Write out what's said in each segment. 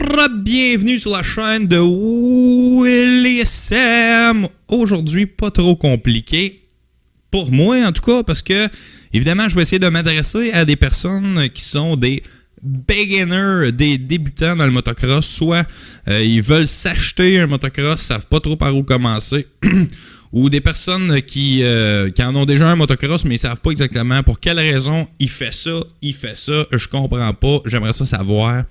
Bienvenue sur la chaîne de Willy Sam. Aujourd'hui, pas trop compliqué. Pour moi, en tout cas, parce que, évidemment, je vais essayer de m'adresser à des personnes qui sont des beginners, des débutants dans le motocross. Soit ils veulent s'acheter un motocross, savent pas trop par où commencer. Ou des personnes qui en ont déjà un motocross, mais ils savent pas exactement pour quelle raison il fait ça, je comprends pas, j'aimerais ça savoir.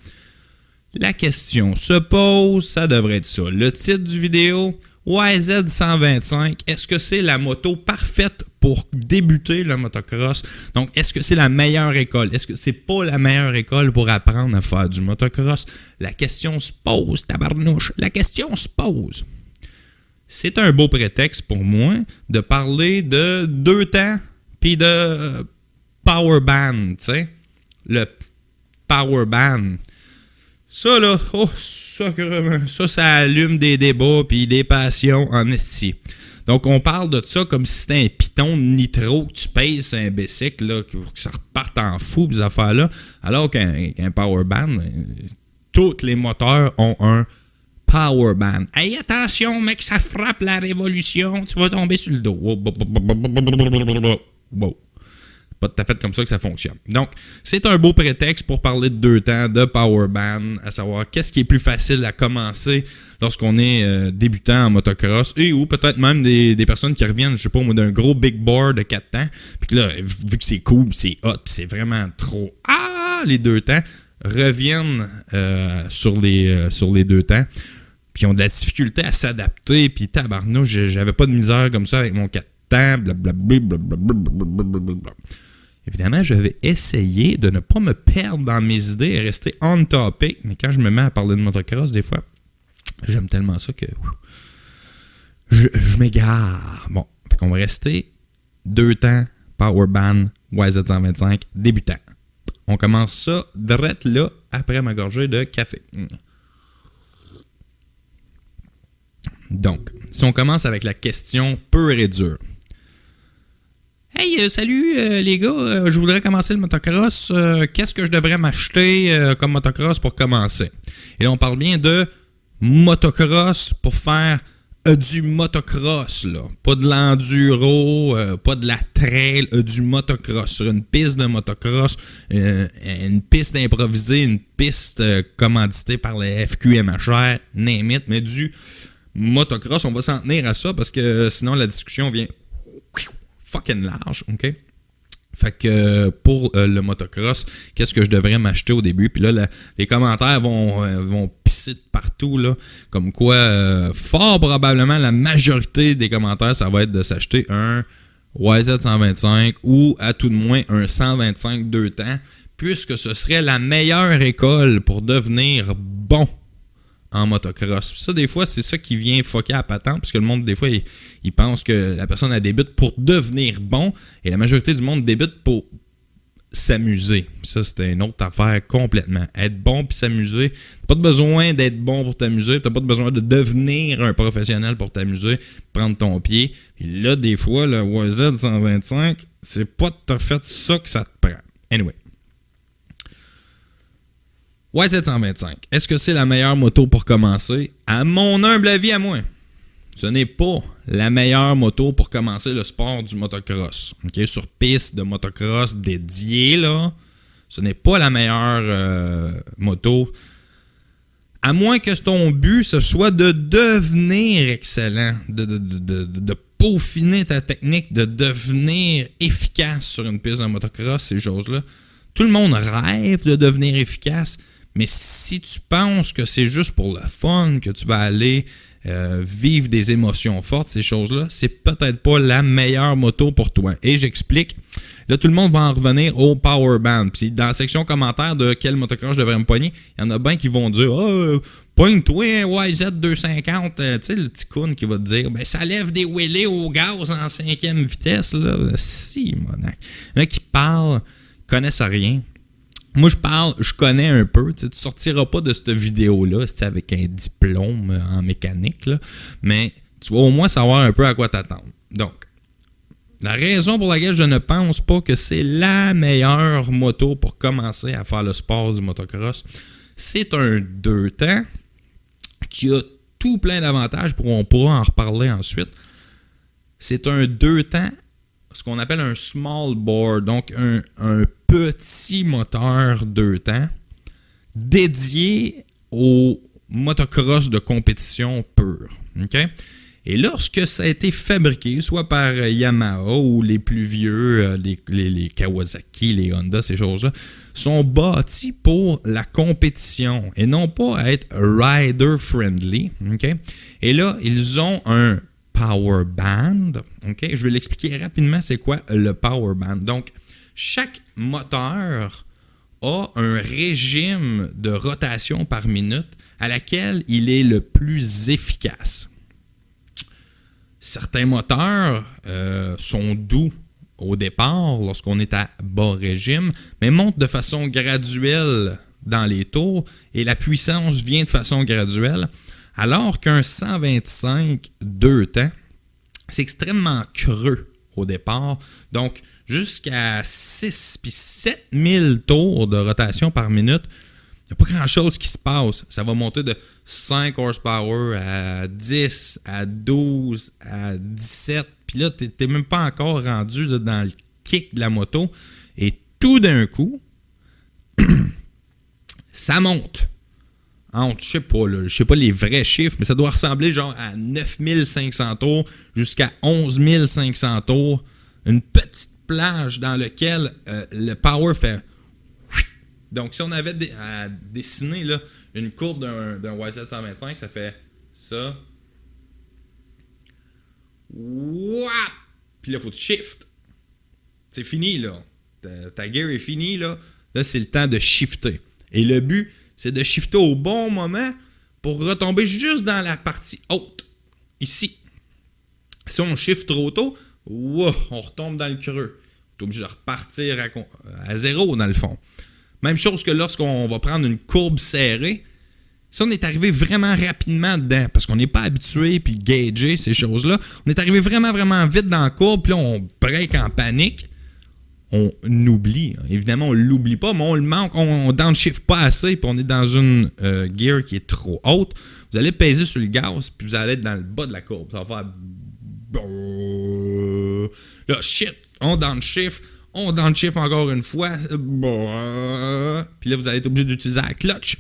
La question se pose, ça devrait être ça. Le titre du vidéo, YZ125, est-ce que c'est la moto parfaite pour débuter le motocross? Donc, est-ce que c'est la meilleure école? Est-ce que c'est pas la meilleure école pour apprendre à faire du motocross? La question se pose, tabarnouche. La question se pose. C'est un beau prétexte pour moi de parler de deux temps puis de power band, tu sais. Le power band. Ça, là, ça allume des débats puis des passions en esti. Donc, on parle de ça comme si c'était un piton de nitro que tu pèses sur un bicycle, là, que ça reparte en fou, ces affaires-là. Alors qu'un power band, tous les moteurs ont un power band. Hey, attention, mec, ça frappe la révolution, tu vas tomber sur le dos. Wow. Pas tout à fait comme ça que ça fonctionne. Donc, c'est un beau prétexte pour parler de deux temps, de power band, à savoir qu'est-ce qui est plus facile à commencer lorsqu'on est débutant en motocross et ou peut-être même des personnes qui reviennent, je sais pas moi, d'un gros big board de 4 temps, puis que là, vu que c'est cool, c'est hot, puis c'est vraiment trop les deux temps, reviennent sur les deux temps, puis ils ont de la difficulté à s'adapter, puis tabarnouche, j'avais pas de misère comme ça avec mon 4 temps, blablabla. Évidemment, je vais essayer de ne pas me perdre dans mes idées et rester on topic, mais quand je me mets à parler de motocross, des fois, j'aime tellement ça que je m'égare. Bon, fait qu'on va rester deux temps, power band, YZ125, débutant. On commence ça direct là, après ma gorgée de café. Donc, si on commence avec la question pure et dure. Hey, salut les gars, je voudrais commencer le motocross. Qu'est-ce que je devrais m'acheter comme motocross pour commencer? Et là, on parle bien de motocross pour faire du motocross, là. Pas de l'enduro, pas de la trail, du motocross. Sur une piste de motocross, une piste improvisée, une piste commanditée par les FQMHR, name it, mais du motocross, on va s'en tenir à ça parce que sinon la discussion vient fucking large, ok? Fait que pour le motocross, qu'est-ce que je devrais m'acheter au début? Puis là, les commentaires vont pisser de partout, là. Comme quoi, fort probablement, la majorité des commentaires, ça va être de s'acheter un YZ125 ou à tout de moins un 125 deux temps, puisque ce serait la meilleure école pour devenir bon en motocross. Ça, des fois, c'est ça qui vient foquer à patente, parce que le monde, des fois, il pense que la personne elle débute pour devenir bon, et la majorité du monde débute pour s'amuser. Ça, c'est une autre affaire complètement. Être bon puis s'amuser. T'as pas besoin d'être bon pour t'amuser, t'as pas besoin de devenir un professionnel pour t'amuser, prendre ton pied. Et là, des fois, le YZ125, c'est pas tout à fait ça que ça te prend. Anyway. YZ125, est-ce que c'est la meilleure moto pour commencer? À mon humble avis, à moi, ce n'est pas la meilleure moto pour commencer le sport du motocross. Okay? Sur piste de motocross dédiée, là, ce n'est pas la meilleure moto. À moins que ton but, ce soit de devenir excellent, de peaufiner ta technique, de devenir efficace sur une piste de motocross, ces choses-là. Tout le monde rêve de devenir efficace. Mais si tu penses que c'est juste pour le fun, que tu vas aller vivre des émotions fortes, ces choses-là, c'est peut-être pas la meilleure moto pour toi. Et j'explique. Là, tout le monde va en revenir au power band. Puis dans la section commentaires de quel motocross je devrais me pogner, il y en a bien qui vont dire pogne-toi un YZ250, tu sais, le petit coon qui va te dire ça lève des wheelies au gaz en 5e vitesse. Là. Si, mon Il y en a qui parlent, connaissent rien. Moi, je connais un peu. Tu sortiras pas de cette vidéo-là avec un diplôme en mécanique, là, mais tu vas au moins savoir un peu à quoi t'attendre. Donc, la raison pour laquelle je ne pense pas que c'est la meilleure moto pour commencer à faire le sport du motocross, C'est un 2 temps qui a tout plein d'avantages, on pourra en reparler ensuite. C'est un 2 temps, ce qu'on appelle un small bore, donc un petit moteur 2 temps dédié au motocross de compétition pure. Okay? Et lorsque ça a été fabriqué, soit par Yamaha ou les plus vieux, les Kawasaki, les Honda, ces choses-là, sont bâtis pour la compétition et non pas à être rider-friendly. Okay? Et là, ils ont un power band. Okay? Je vais l'expliquer rapidement, c'est quoi le power band. Donc, chaque moteur a un régime de rotation par minute à laquelle il est le plus efficace. Certains moteurs sont doux au départ lorsqu'on est à bas régime, mais montent de façon graduelle dans les tours et la puissance vient de façon graduelle, alors qu'un 125 2 temps, c'est extrêmement creux au départ, donc jusqu'à 6 puis 7000 tours de rotation par minute. Il n'y a pas grand-chose qui se passe. Ça va monter de 5 horsepower à 10, à 12, à 17. Puis là, tu n'es même pas encore rendu là, dans le kick de la moto. Et tout d'un coup, ça monte. Je sais pas les vrais chiffres, mais ça doit ressembler genre à 9500 tours jusqu'à 11500 tours. Une petite plage dans laquelle le power fait... Donc, si on avait à dessiner là, une courbe d'un YZ 125, ça fait ça. Wouah! Puis là, il faut que tu shift. C'est fini, là. Ta gear est finie, là. Là, c'est le temps de shifter. Et le but, c'est de shifter au bon moment pour retomber juste dans la partie haute. Ici. Si on shift trop tôt, wow, on retombe dans le creux. On est obligé de repartir à zéro, dans le fond. Même chose que lorsqu'on va prendre une courbe serrée, si on est arrivé vraiment rapidement dedans, parce qu'on n'est pas habitué puis gager ces choses-là, on est arrivé vraiment, vraiment vite dans la courbe, puis là, on break en panique, on oublie. Évidemment, on ne l'oublie pas, mais on le manque, on downshift pas assez, puis on est dans une gear qui est trop haute. Vous allez peser sur le gaz, puis vous allez être dans le bas de la courbe. Ça va faire... Là, shit, on downshift. On downshift encore une fois. Puis là, vous allez être obligé d'utiliser la clutch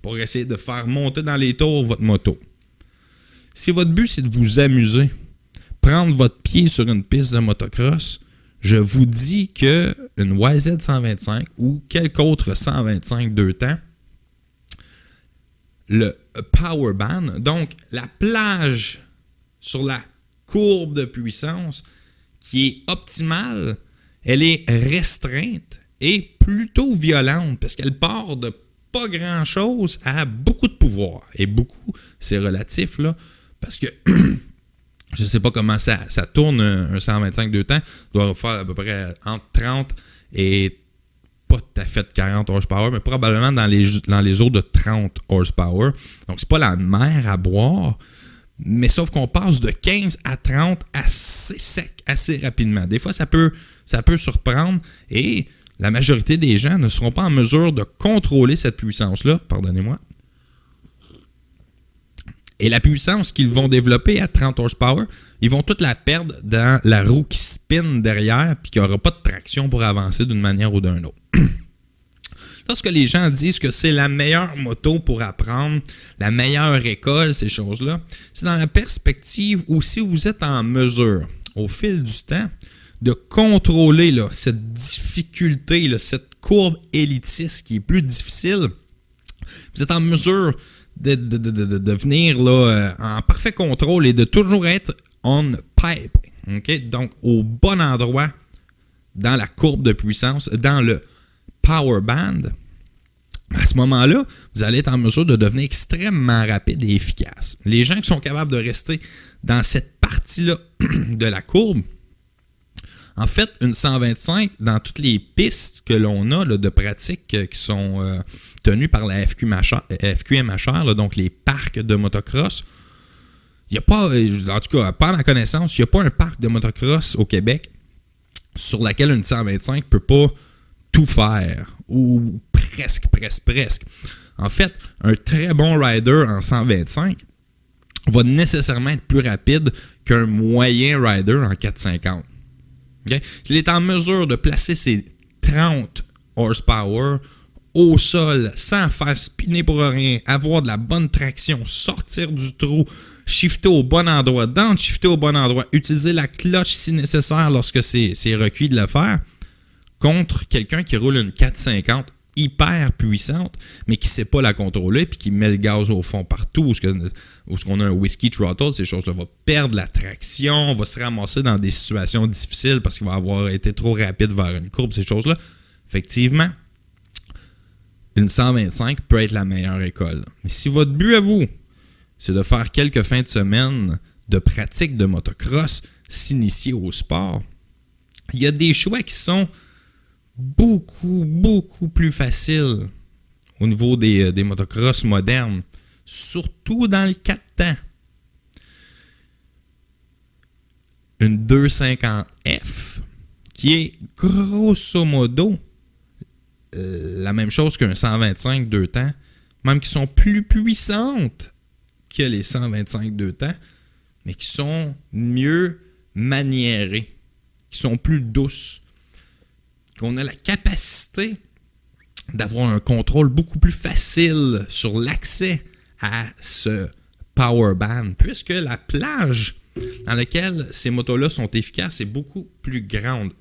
pour essayer de faire monter dans les tours votre moto. Si votre but, c'est de vous amuser, prendre votre pied sur une piste de motocross, je vous dis qu'une YZ 125 ou quelque autre 125 2 temps, le power band, donc la plage sur la courbe de puissance qui est optimale, elle est restreinte et plutôt violente parce qu'elle part de pas grand-chose à beaucoup de pouvoir. Et beaucoup, c'est relatif, là, parce que je ne sais pas comment ça tourne un 125 2 temps. Il doit faire à peu près entre 30 et pas tout à fait 40 horsepower, mais probablement dans les eaux de 30 horsepower. Donc, c'est pas la mer à boire. Mais sauf qu'on passe de 15 à 30 assez sec, assez rapidement. Des fois, ça peut surprendre et la majorité des gens ne seront pas en mesure de contrôler cette puissance-là. Pardonnez-moi. Et la puissance qu'ils vont développer à 30 horsepower, ils vont toute la perdre dans la roue qui spin derrière puis qu'il n'y aura pas de traction pour avancer d'une manière ou d'une autre. Lorsque les gens disent que c'est la meilleure moto pour apprendre, la meilleure école, ces choses-là, c'est dans la perspective où si vous êtes en mesure, au fil du temps, de contrôler là, cette difficulté, là, cette courbe élitiste qui est plus difficile, vous êtes en mesure de venir là, en parfait contrôle et de toujours être on pipe, okay? Donc au bon endroit dans la courbe de puissance, dans le power band, à ce moment-là, vous allez être en mesure de devenir extrêmement rapide et efficace. Les gens qui sont capables de rester dans cette partie-là de la courbe, en fait, une 125, dans toutes les pistes que l'on a là, de pratique qui sont tenues par la FQMHR, là, donc les parcs de motocross, il n'y a pas, en tout cas, pas à ma connaissance, il n'y a pas un parc de motocross au Québec sur laquelle une 125 ne peut pas tout faire, ou presque. En fait, un très bon rider en 125 va nécessairement être plus rapide qu'un moyen rider en 450. Okay? S'il est en mesure de placer ses 30 horsepower au sol sans faire spinner pour rien, avoir de la bonne traction, sortir du trou, shifter au bon endroit, downshifter au bon endroit, utiliser la clutch si nécessaire lorsque c'est requis de le faire, contre quelqu'un qui roule une 450 hyper puissante, mais qui ne sait pas la contrôler puis qui met le gaz au fond partout, où on a un whisky throttle, ces choses-là vont perdre la traction, va se ramasser dans des situations difficiles parce qu'il va avoir été trop rapide vers une courbe, ces choses-là. Effectivement, une 125 peut être la meilleure école. Mais si votre but à vous, c'est de faire quelques fins de semaine de pratique de motocross, s'initier au sport, il y a des choix qui sont beaucoup plus faciles au niveau des motocross modernes, surtout dans le 4 temps. Une 250F, qui est grosso modo la même chose qu'un 125 2 temps, même qui sont plus puissantes que les 125 2 temps, mais qui sont mieux maniérées, qui sont plus douces, qu'on a la capacité d'avoir un contrôle beaucoup plus facile sur l'accès à ce power band, puisque la plage dans laquelle ces motos-là sont efficaces est beaucoup plus grande.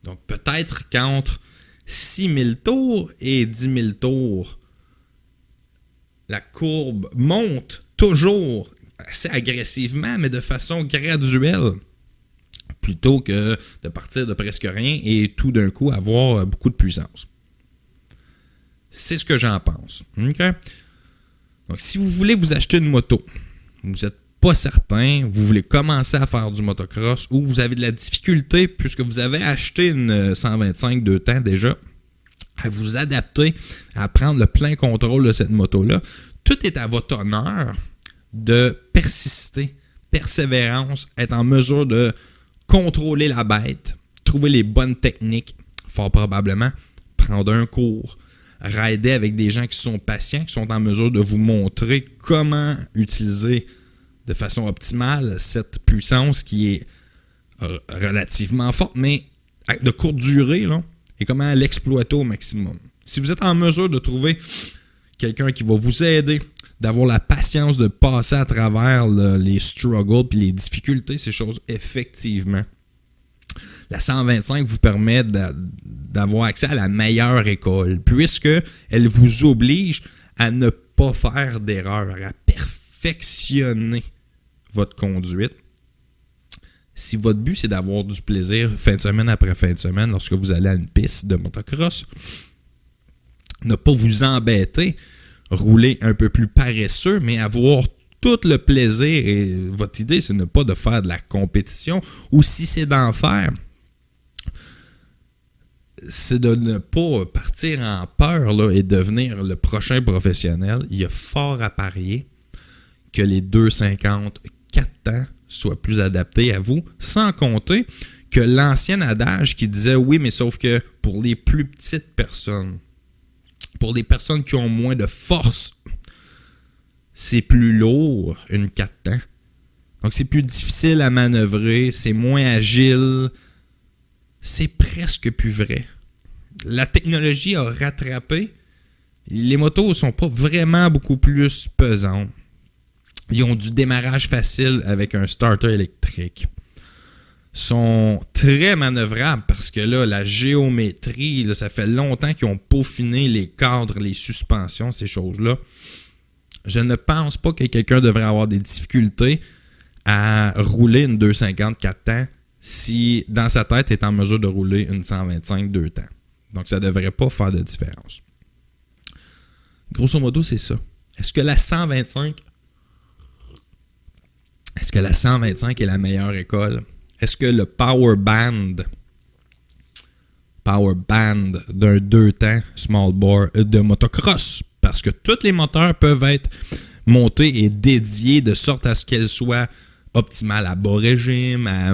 Donc peut-être qu'entre 6000 tours et 10 000 tours, la courbe monte toujours assez agressivement, mais de façon graduelle, plutôt que de partir de presque rien et tout d'un coup avoir beaucoup de puissance. C'est ce que j'en pense. Okay? Donc, si vous voulez vous acheter une moto, vous n'êtes pas certain, vous voulez commencer à faire du motocross ou vous avez de la difficulté puisque vous avez acheté une 125 2 temps déjà, à vous adapter, à prendre le plein contrôle de cette moto-là, tout est à votre honneur de persister, persévérance, être en mesure de contrôler la bête, trouver les bonnes techniques, fort probablement prendre un cours, rider avec des gens qui sont patients, qui sont en mesure de vous montrer comment utiliser de façon optimale cette puissance qui est relativement forte, mais de courte durée, là, et comment l'exploiter au maximum. Si vous êtes en mesure de trouver quelqu'un qui va vous aider, d'avoir la patience de passer à travers les struggles et les difficultés, ces choses, effectivement. La 125 vous permet d'avoir accès à la meilleure école, puisqu'elle vous oblige à ne pas faire d'erreur, à perfectionner votre conduite. Si votre but, c'est d'avoir du plaisir fin de semaine après fin de semaine lorsque vous allez à une piste de motocross, ne pas vous embêter, rouler un peu plus paresseux, mais avoir tout le plaisir. Et votre idée, c'est pas de faire de la compétition, ou si c'est d'en faire, c'est de ne pas partir en peur là, et devenir le prochain professionnel. Il y a fort à parier que les 250 4 temps soient plus adaptés à vous, sans compter que l'ancien adage qui disait oui, mais sauf que pour les plus petites personnes, pour les personnes qui ont moins de force, c'est plus lourd une 4 temps. Donc c'est plus difficile à manœuvrer, c'est moins agile. C'est presque plus vrai. La technologie a rattrapé. Les motos ne sont pas vraiment beaucoup plus pesantes. Ils ont du démarrage facile avec un starter électrique. Ils sont très manœuvrables parce que là, la géométrie, là, ça fait longtemps qu'ils ont peaufiné les cadres, les suspensions, ces choses-là. Je ne pense pas que quelqu'un devrait avoir des difficultés à rouler une 250 4 temps si dans sa tête est en mesure de rouler une 125 2 temps. Donc ça ne devrait pas faire de différence. Grosso modo, c'est ça. Est-ce que la 125 est la meilleure école? Est-ce que le power band d'un 2 temps small bore de motocross, parce que tous les moteurs peuvent être montés et dédiés de sorte à ce qu'elles soient optimales à bas régime, à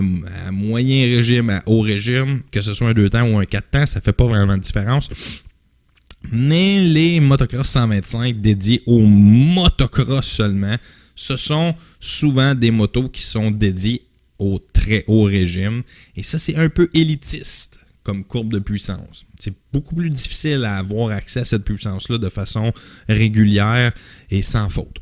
moyen régime, à haut régime, que ce soit un 2 temps ou un 4 temps, ça ne fait pas vraiment de différence. Mais les motocross 125 dédiés au motocross seulement, ce sont souvent des motos qui sont dédiées au très haut régime. Et ça, c'est un peu élitiste comme courbe de puissance. C'est beaucoup plus difficile à avoir accès à cette puissance-là de façon régulière et sans faute.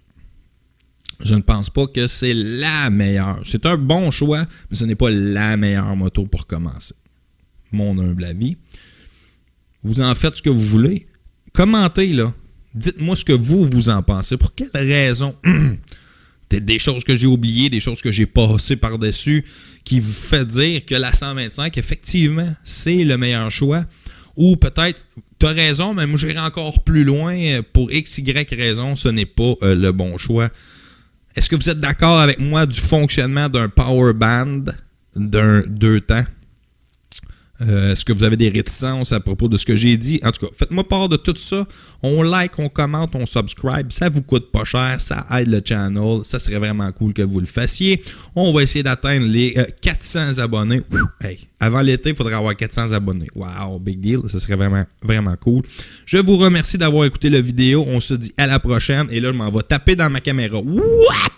Je ne pense pas que c'est la meilleure. C'est un bon choix, mais ce n'est pas la meilleure moto pour commencer. Mon humble avis. Vous en faites ce que vous voulez. Commentez, là. Dites-moi ce que vous en pensez. Pour quelle raison? Peut-être des choses que j'ai oubliées, des choses que j'ai passées par-dessus, qui vous fait dire que la 125, effectivement, c'est le meilleur choix. Ou peut-être, tu as raison, mais moi, j'irai encore plus loin. Pour X, Y raison, ce n'est pas le bon choix. Est-ce que vous êtes d'accord avec moi du fonctionnement d'un power band d'un 2 temps? Est-ce que vous avez des réticences à propos de ce que j'ai dit? En tout cas, faites-moi part de tout ça. On like, on commente, on subscribe. Ça vous coûte pas cher. Ça aide le channel. Ça serait vraiment cool que vous le fassiez. On va essayer d'atteindre les 400 abonnés. Hey, avant l'été, il faudrait avoir 400 abonnés. Wow, big deal. Ça serait vraiment, vraiment cool. Je vous remercie d'avoir écouté la vidéo. On se dit à la prochaine. Et là, je m'en vais taper dans ma caméra. Wouah!